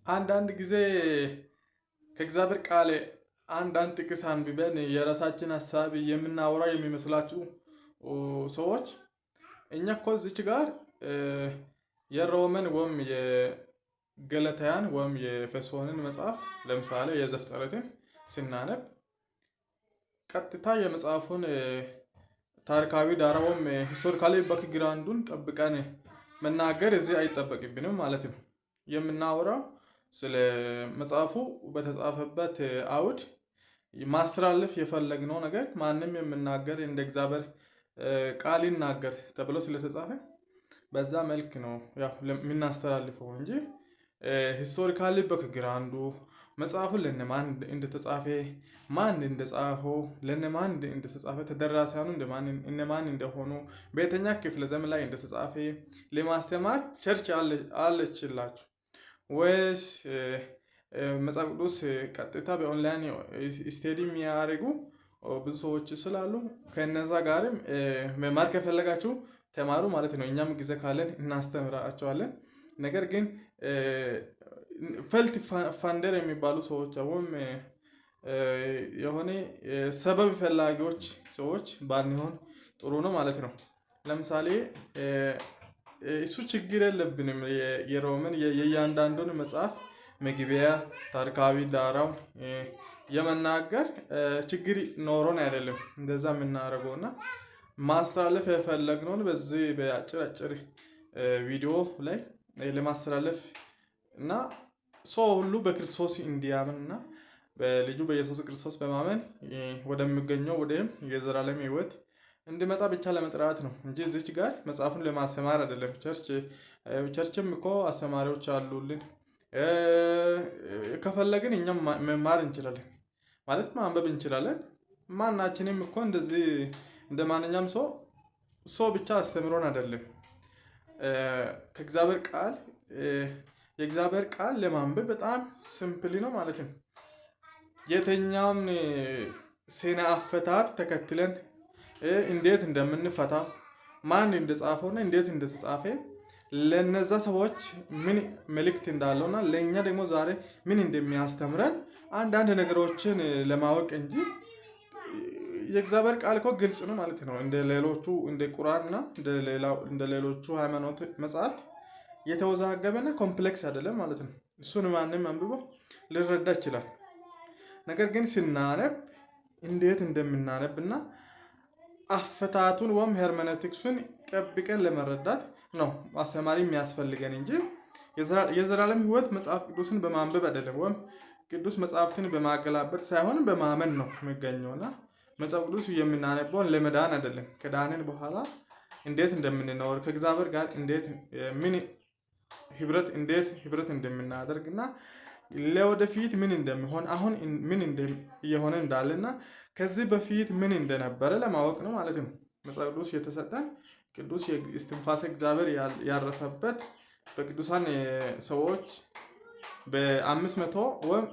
አንዳንድ ጊዜ ከእግዚአብሔር ቃል አንዳንድ ጥቅስ አንብበን የራሳችን ሀሳብ የምናወራ የሚመስላችሁ ሰዎች እኛ እኮ እዚች ጋር የሮመን ወይም የገለታያን ወይም የኤፌሶንን መጽሐፍ ለምሳሌ የዘፍጥረትን ስናነብ ቀጥታ የመጽሐፉን ታሪካዊ ዳራ ወይም ሂስቶሪካሊ ባክግራውንዱን ጠብቀን መናገር እዚህ አይጠበቅብንም ማለት ነው። የምናወራው ስለ መጽሐፉ በተጻፈበት አውድ ማስተላለፍ የፈለግነው ነገር ማንም የምናገር እንደ እግዚአብሔር ቃል ይናገር ተብሎ ስለተጻፈ በዛ መልክ ነው ያው የምናስተላልፈው እንጂ ሂስቶሪካሊ ባክግራውንዱ መጽሐፉን ለነማን እንደተጻፈ ማን እንደጻፈው ለነማን እንደተጻፈ ተደራሲያኑ እነማን እንደሆኑ በየትኛ ክፍለ ዘመን ላይ እንደተጻፈ ለማስተማር ቸርች አለችላችሁ ወይስ መጽሐፍ ቅዱስ ቀጥታ በኦንላይን ስቴዲ የሚያደርጉ ብዙ ሰዎች ስላሉ ከነዛ ጋርም መማር ከፈለጋችሁ ተማሩ ማለት ነው። እኛም ጊዜ ካለን እናስተምራቸዋለን። ነገር ግን ፈልት ፋንደር የሚባሉ ሰዎች ወይም የሆነ ሰበብ ፈላጊዎች ሰዎች ባንሆን ጥሩ ነው ማለት ነው። ለምሳሌ እሱ ችግር የለብንም። የሮምን የእያንዳንዱን መጽሐፍ መግቢያ ታሪካዊ ዳራውን የመናገር ችግር ኖሮን አይደለም እንደዛ የምናደርገው እና ማስተላለፍ የፈለግነውን በዚህ በአጭር ቪዲዮ ላይ ለማስተላለፍ እና ሰው ሁሉ በክርስቶስ እንዲያምን እና በልጁ በኢየሱስ ክርስቶስ በማመን ወደሚገኘው ወደ የዘላለም ሕይወት እንዲመጣ ብቻ ለመጥራት ነው እንጂ እዚች ጋር መጽሐፉን ለማስተማር አይደለም። ቸርችም እኮ አስተማሪዎች አሉልን። ከፈለግን እኛም መማር እንችላለን ማለት ማንበብ እንችላለን። ማናችንም እኮ እንደዚህ እንደ ማንኛውም ሰው ብቻ አስተምሮን አይደለም። ከእግዚአብሔር ቃል የእግዚአብሔር ቃል ለማንበብ በጣም ሲምፕሊ ነው ማለት ነው። የትኛውም ስነ አፈታት ተከትለን እንዴት እንደምንፈታ ማን እንደጻፈውና እንዴት እንደተጻፈ ለነዛ ሰዎች ምን መልእክት እንዳለውና ለኛ ደግሞ ዛሬ ምን እንደሚያስተምረን አንዳንድ ነገሮችን ለማወቅ እንጂ የእግዚአብሔር ቃል እኮ ግልጽ ነው ማለት ነው። እንደ ሌሎቹ እንደ ቁርአንና እንደ ሌሎቹ ሃይማኖት መጽሐፍት የተወዛገበና ኮምፕሌክስ አይደለም ማለት ነው። እሱን ማንም አንብቦ ሊረዳ ይችላል። ነገር ግን ስናነብ እንዴት እንደምናነብና አፈታቱን ወይም ሄርሜኔቲክሱን ጠብቀን ለመረዳት ነው አስተማሪ የሚያስፈልገን እንጂ የዘላለም ሕይወት መጽሐፍ ቅዱስን በማንበብ አይደለም ወይም ቅዱስ መጽሐፍትን በማገላበጥ ሳይሆን በማመን ነው የሚገኘውና መጽሐፍ ቅዱስ የምናነበውን ለመዳን አይደለም። ከዳንን በኋላ እንዴት እንደምንኖር ከእግዚአብሔር ጋር እንዴት ህብረት እንደምናደርግና ለወደፊት ምን እንደሚሆን አሁን ምን እየሆነ እንዳለና ከዚህ በፊት ምን እንደነበረ ለማወቅ ነው ማለት ነው። መጽሐፍ ቅዱስ የተሰጠን ቅዱስ የእስትንፋሰ እግዚአብሔር ያረፈበት በቅዱሳን ሰዎች በ500 ወይም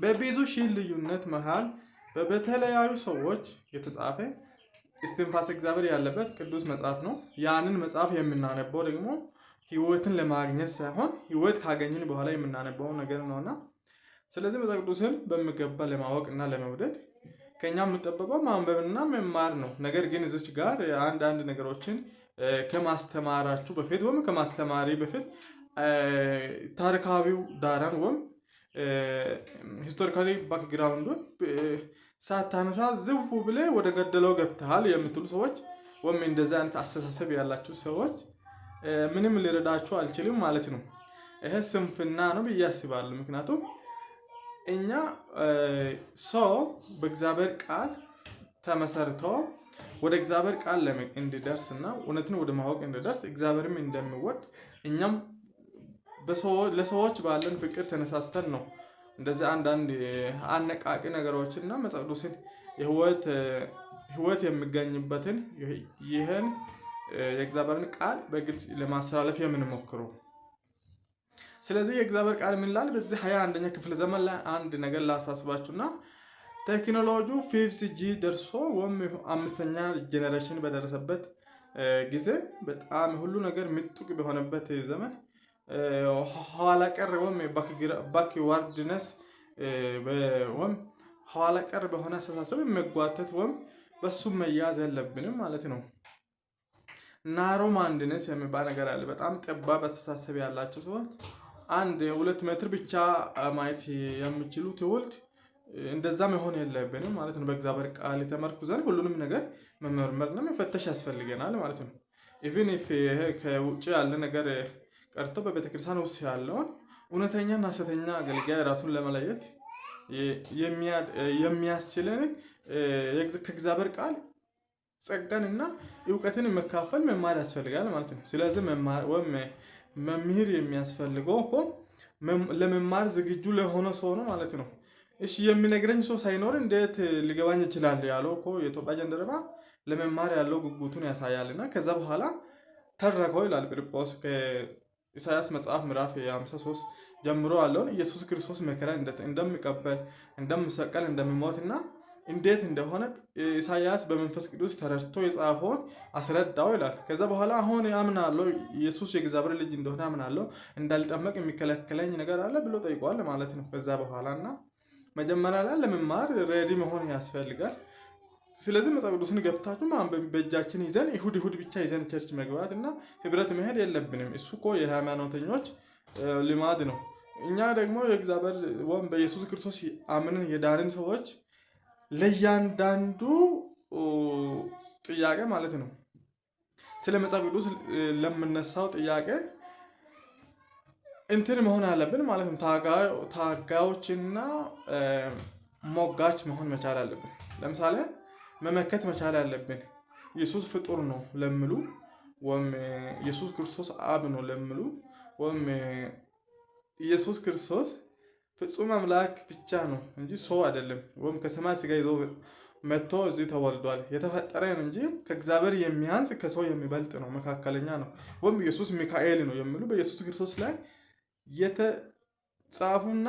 በብዙ ሺህ ልዩነት መሃል በተለያዩ ሰዎች የተጻፈ እስትንፋሰ እግዚአብሔር ያለበት ቅዱስ መጽሐፍ ነው። ያንን መጽሐፍ የምናነበው ደግሞ ህይወትን ለማግኘት ሳይሆን ህይወት ካገኘን በኋላ የምናነበው ነገር ነውና ስለዚህ መጽሐፍ ቅዱስን በሚገባ ለማወቅ እና ለመውደድ ከኛ የምንጠበቀው ማንበብና መማር ነው። ነገር ግን እዚች ጋር አንዳንድ ነገሮችን ከማስተማራችሁ በፊት ወይም ከማስተማሪ በፊት ታሪካዊው ዳራን ወይም ሂስቶሪካሊ ባክግራውንዱን ሳታነሳ ዝው ብለ ወደ ገደለው ገብተሃል የምትሉ ሰዎች ወይም እንደዚህ አይነት አስተሳሰብ ያላችሁ ሰዎች ምንም ሊረዳችሁ አልችልም ማለት ነው። ይሄ ስንፍና ነው ብዬ አስባለሁ። ምክንያቱም እኛ ሰው በእግዚአብሔር ቃል ተመሰርቶ ወደ እግዚአብሔር ቃል እንዲደርስና እውነትን ወደ ማወቅ እንዲደርስ እግዚአብሔርም እንደሚወድ እኛም ለሰዎች ባለን ፍቅር ተነሳስተን ነው እንደዚህ አንዳንድ አነቃቂ ነገሮችና መጽሐፍ ቅዱስን ህይወት የሚገኝበትን ይህን የእግዚአብሔርን ቃል በግልጽ ለማስተላለፍ የምንሞክረው። ስለዚህ የእግዚአብሔር ቃል ምን ይላል? በዚህ 21ኛ ክፍለ ዘመን ላይ አንድ ነገር ላሳስባችሁና ቴክኖሎጂው 5G ደርሶ ወይም 5ኛ ጄኔሬሽን በደረሰበት ጊዜ በጣም ሁሉ ነገር ምጡቅ በሆነበት ዘመን ኋላ ቀር ቀር ወይም ባክዋርድነስ ወይም ኋላ ቀር በሆነ አስተሳሰብ የሚጓተት ወይም በሱ መያዝ የለብንም ማለት ነው። ናሮ ማይንድነስ የሚባል ነገር አለ። በጣም ጠባብ አስተሳሰብ ያላቸው ሰዎች 1-2 ሜትር ብቻ ማየት የሚችሉ ትውልድ እንደዛ መሆን የለብንም ማለት ነው። በእግዚአብሔር ቃል ተመርኩዘን ሁሉንም ነገር መመርመርና መፈተሽ ያስፈልገናል ማለት ነው። ኢቭን ኢፍ ይሄ ከውጭ ያለ ነገር ቀርቶ በቤተክርስቲያን ውስጥ ያለውን እውነተኛና ሐሰተኛ አገልጋይ ራሱን ለመለየት የሚያስችለን ከእግዚአብሔር ቃል ጸጋንና እውቀትን መካፈል መማር ያስፈልጋል ማለት ነው። ስለዚህ መምህር የሚያስፈልገው እኮ ለመማር ዝግጁ ለሆነ ሰው ነው ማለት ነው። እሺ የሚነግረኝ ሰው ሳይኖር እንዴት ሊገባኝ ይችላል ያለው እኮ የኢትዮጵያ ጀንደረባ ለመማር ያለው ጉጉቱን ያሳያልና ከዛ በኋላ ተረከው ይላል ፊልጶስ ከኢሳያስ መጽሐፍ ምዕራፍ 53 ጀምሮ ያለውን ኢየሱስ ክርስቶስ መከራ እንደሚቀበል እንደሚሰቀል እንደሚሞትና እንዴት እንደሆነ ኢሳያስ በመንፈስ ቅዱስ ተረድቶ የጻፈውን አስረዳው ይላል። ከዛ በኋላ አሁን አምናለሁ ኢየሱስ የእግዚአብሔር ልጅ እንደሆነ አምናለሁ፣ እንዳልጠመቅ የሚከለክለኝ ነገር አለ ብሎ ጠይቋል ማለት ነው። ከዛ በኋላና መጀመሪያ ላይ ለመማር ሬዲ መሆን ያስፈልጋል። ስለዚህ መጽሐፍ ቅዱስን ገብታችሁ ማንበብ በእጃችን ይዘን ይሁድ ብቻ ይዘን ቸርች መግባት እና ህብረት መሄድ የለብንም። እሱ እኮ የሃይማኖተኞች ልማድ ነው። እኛ ደግሞ የእግዚአብሔር ወይም በኢየሱስ ክርስቶስ አምነን የዳንን ሰዎች ለእያንዳንዱ ጥያቄ ማለት ነው ስለ መጽሐፍ ቅዱስ ለምነሳው ጥያቄ እንትን መሆን አለብን ማለት ነው። ታጋዮችና ሞጋች መሆን መቻል አለብን። ለምሳሌ መመከት መቻል አለብን። ኢየሱስ ፍጡር ነው ለምሉ ወይም ኢየሱስ ክርስቶስ አብ ነው ለምሉ ወይም ኢየሱስ ክርስቶስ ፍጹም አምላክ ብቻ ነው እንጂ ሰው አይደለም፣ ወይም ከሰማይ ስጋ ይዞ መጥቶ እዚህ ተወልዷል የተፈጠረ ነው እንጂ ከእግዚአብሔር የሚያንስ ከሰው የሚበልጥ ነው፣ መካከለኛ ነው፣ ወይም ኢየሱስ ሚካኤል ነው የሚሉ በኢየሱስ ክርስቶስ ላይ የተጻፉና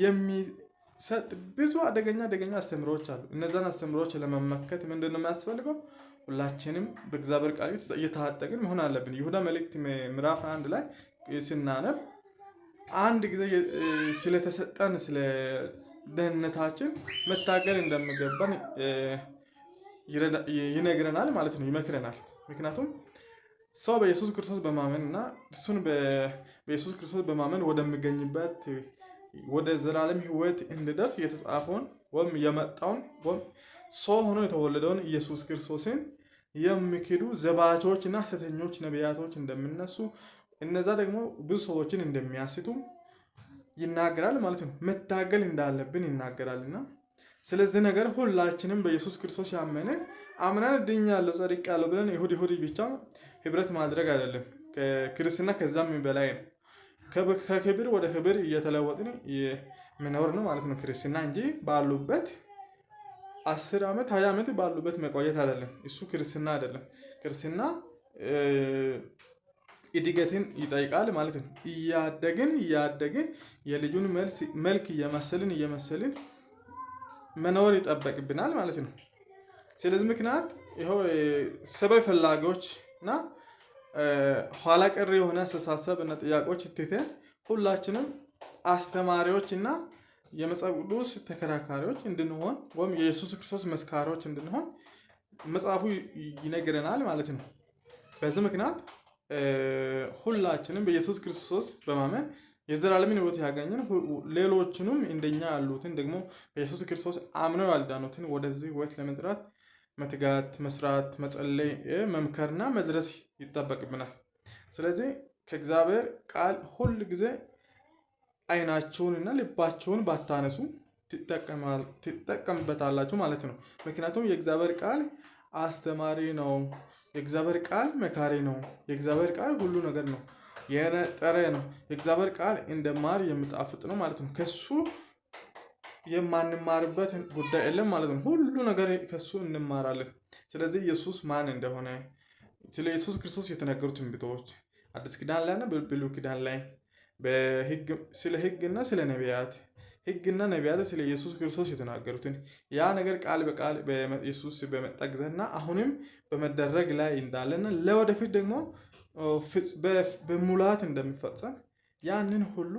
የሚሰጥ ብዙ አደገኛ አስተምሮች አሉ። እነዛን አስተምሮች ለመመከት ምንድን ነው የሚያስፈልገው? ሁላችንም በእግዚአብሔር ቃል እየታጠቅን መሆን አለብን። ይሁዳ መልእክት ምዕራፍ 1 ላይ ስናነብ አንድ ጊዜ ስለተሰጠን ስለ ደህንነታችን መታገል እንደሚገባን ይነግረናል ማለት ነው፣ ይመክረናል። ምክንያቱም ሰው በኢየሱስ ክርስቶስ በማመን እና እሱን በኢየሱስ ክርስቶስ በማመን ወደሚገኝበት ወደ ዘላለም ሕይወት እንዲደርስ የተጻፈውን ወይም የመጣውን ወይም ሰው ሆኖ የተወለደውን ኢየሱስ ክርስቶስን የሚክዱ ዘባቾች እና ሐሰተኞች ነቢያቶች እንደሚነሱ እነዛ ደግሞ ብዙ ሰዎችን እንደሚያስቱ ይናገራል ማለት ነው። መታገል እንዳለብን ይናገራልና ስለዚህ ነገር ሁላችንም በኢየሱስ ክርስቶስ ያመንን አምናን ድኛለሁ ጸድቄያለሁ ብለን ይሁድ ብቻ ህብረት ማድረግ አይደለም። ክርስትና ከዛም በላይ ነው። ከክብር ወደ ክብር እየተለወጥን የምኖር ነው ማለት ነው ክርስትና እንጂ ባሉበት 10 ዓመት 20 ዓመት ባሉበት መቆየት አይደለም። እሱ ክርስትና አይደለም። ክርስትና እድገትን ይጠይቃል ማለት ነው። እያደግን የልጁን መልክ እየመሰልን መኖር ይጠበቅብናል ማለት ነው። ስለዚህ ምክንያት ይኸው ሰበብ ፈላጊዎች እና ኋላ ቀር የሆነ አስተሳሰብ እና ጥያቄዎች ትተን ሁላችንም አስተማሪዎች እና የመጽሐፍ ቅዱስ ተከራካሪዎች እንድንሆን ወይም የኢየሱስ ክርስቶስ መስካሪዎች እንድንሆን መጽሐፉ ይነግረናል ማለት ነው። በዚህ ምክንያት ሁላችንም በኢየሱስ ክርስቶስ በማመን የዘላለምን ሕይወት ያገኘን ሌሎችንም እንደኛ ያሉትን ደግሞ በኢየሱስ ክርስቶስ አምነው ያልዳኑትን ወደዚህ ሕይወት ለመጥራት መትጋት፣ መስራት፣ መጸለይ፣ መምከርና መድረስ ይጠበቅብናል። ስለዚህ ከእግዚአብሔር ቃል ሁል ጊዜ አይናችሁንና ልባችሁን ባታነሱ ትጠቀምበታላችሁ ማለት ነው። ምክንያቱም የእግዚአብሔር ቃል አስተማሪ ነው። የእግዚአብሔር ቃል መካሪ ነው። የእግዚአብሔር ቃል ሁሉ ነገር ነው፣ የነጠረ ነው። የእግዚአብሔር ቃል እንደ ማር የሚጣፍጥ ነው ማለት ነው። ከሱ የማንማርበት ጉዳይ የለም ማለት ነው። ሁሉ ነገር ከሱ እንማራለን። ስለዚህ ኢየሱስ ማን እንደሆነ ስለ ኢየሱስ ክርስቶስ የተነገሩ ትንቢቶች አዲስ ኪዳን ላይ እና ብሉይ ኪዳን ላይ ስለ ሕግና ስለ ነቢያት ሕግና ነቢያት ስለ ኢየሱስ ክርስቶስ የተናገሩትን ያ ነገር ቃል በቃል በኢየሱስ በመጣ ጊዜና አሁንም በመደረግ ላይ እንዳለና ለወደፊት ደግሞ በሙላት እንደሚፈጸም ያንን ሁሉ